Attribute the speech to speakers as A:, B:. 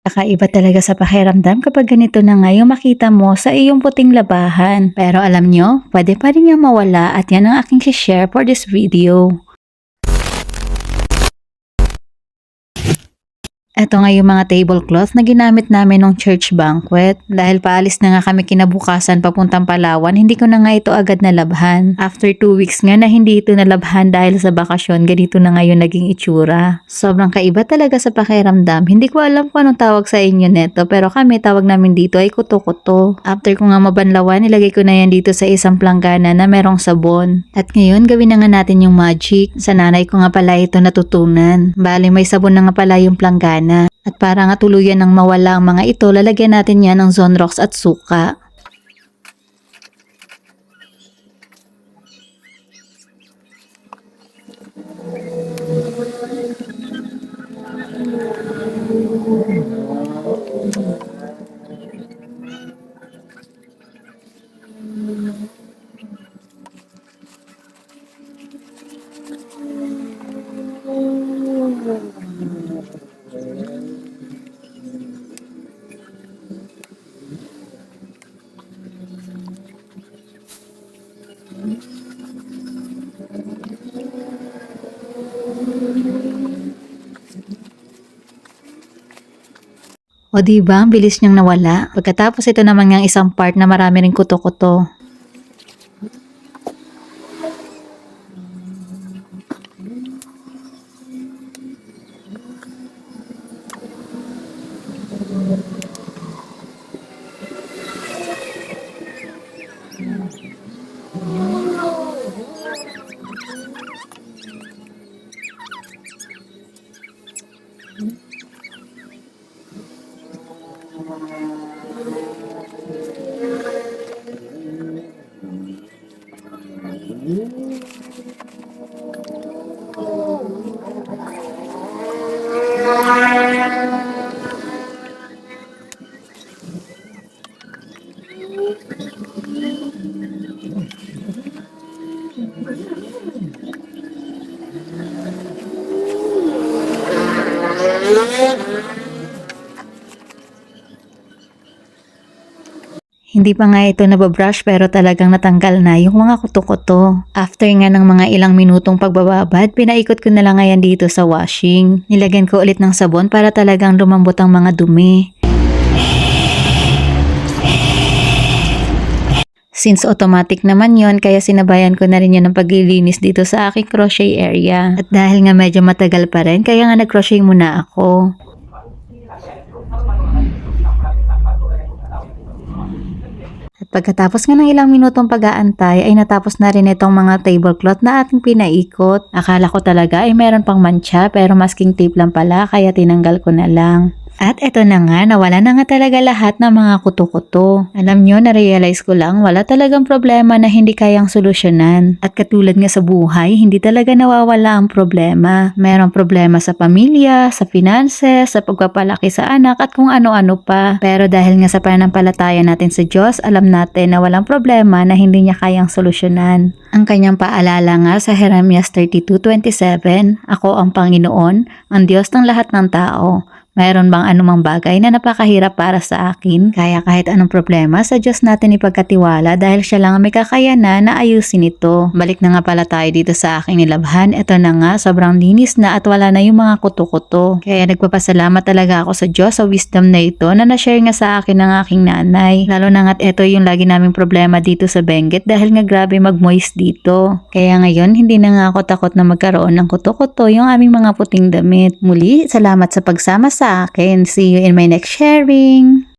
A: Kakaiba talaga sa pakiramdam kapag ganito na nga yung makita mo sa iyong puting labahan. Pero alam nyo, pwede pa rin yung mawala at yan ang aking share for this video. Ito nga yung mga tablecloth na ginamit namin nung church banquet. Dahil paalis na nga kami kinabukasan papuntang Palawan, hindi ko na nga ito agad nalabhan. After 2 weeks nga na hindi ito nalabhan dahil sa bakasyon, ganito na nga yung naging itsura. Sobrang kaiba talaga sa pakiramdam. Hindi ko alam kung anong tawag sa inyo neto, pero kami tawag namin dito ay kuto-kuto. After ko nga mabanlawan, nilagay ko na yan dito sa isang planggana na merong sabon. At ngayon, gawin na nga natin yung magic. Sa nanay ko nga pala ito natutunan. Bali, may sabon na nga pala yung planggana. At para nga tuluyan ng mawala ang mga ito, lalagyan natin yan ng Zonrox at suka. O diba, ang bilis niyang nawala. Pagkatapos ito naman ng isang part na marami ring kuto-kuto. Hindi pa nga ito nababrush pero talagang natanggal na yung mga kuto-kuto. After nga ng mga ilang minutong pagbababad, pinaikot ko na lang ngayon dito sa washing. Nilagyan ko ulit ng sabon para talagang lumambot ang mga dumi. Since automatic naman yon, kaya sinabayan ko na rin yun ng paglilinis dito sa aking crochet area. At dahil nga medyo matagal pa rin, kaya nga nag-crochet muna ako. At pagkatapos nga ng ilang minutong pag-aantay ay natapos na rin itong mga tablecloth na ating pinaikot. Akala ko talaga ay meron pang mancha pero masking tape lang pala kaya tinanggal ko na lang. At eto na nga, nawala na nga talaga lahat ng mga kuto-kuto. Alam nyo, na-realize ko lang, wala talagang problema na hindi kayang solusyonan. At katulad nga sa buhay, hindi talaga nawawala ang problema. Mayroong problema sa pamilya, sa finances, sa pagpapalaki sa anak at kung ano-ano pa. Pero dahil nga sa pananampalataya natin sa Diyos, alam natin na walang problema na hindi niya kayang solusyonan. Ang kanyang paalala nga sa Jeremias 32:27, "Ako ang Panginoon, ang Diyos ng lahat ng tao. Mayroon bang anumang bagay na napakahirap para sa akin? Kaya kahit anong problema, sa Diyos natin ipagkatiwala dahil siya lang ang may kakayanan na ayusin ito." Balik na nga pala tayo dito sa aking nilabhan. Ito na nga, sobrang linis na at wala na yung mga kuto-kuto. Kaya nagpapasalamat talaga ako sa Diyos sa wisdom na ito na na-share nga sa akin ng aking nanay. Lalo na nga't ito yung lagi naming problema dito sa Benguet dahil nga grabe mag-moist dito. Kaya ngayon, hindi na nga ako takot na magkaroon ng kuto-kuto yung aming mga puting damit. Muli, salamat sa pagsama sa akin. See you in my next sharing.